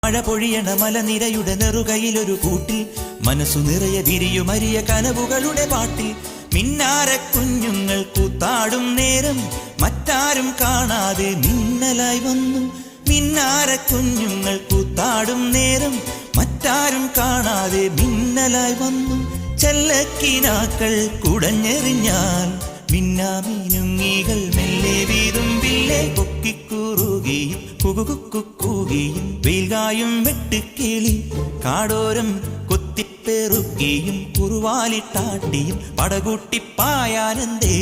മഴ പൊഴിയണ മലനിരയുടെ നെറുകയിലൊരു കൂട്ടിൽ മനസ്സു നിറയെ വിരിയുമരിയ കനവുകളുടെ പാട്ടിൽ മിന്നാര കുഞ്ഞുങ്ങൾ കൂത്താടും നേരം മറ്റാരും കാണാതെ മിന്നലായി വന്നു. മിന്നാര കുഞ്ഞുങ്ങൾ കൂത്താടും നേരം മറ്റാരും കാണാതെ മിന്നലായി വന്നു. ചെല്ലക്കിനാക്കൾ കുടഞ്ഞെറിഞ്ഞാൽ മിന്നാമീനുങ്ങികൾ മെല്ലെ വീതുമ്പില്ലേ കൊക്കിക്കൂറുകയും കുകുകുക്കുകയും വെയിൽകായും വെട്ടുക്കിളി കാടോരം കൊത്തിപ്പെറുകയും കുറുവാലിട്ടാട്ടിയും പടകൂട്ടിപ്പായാനെന്തേ.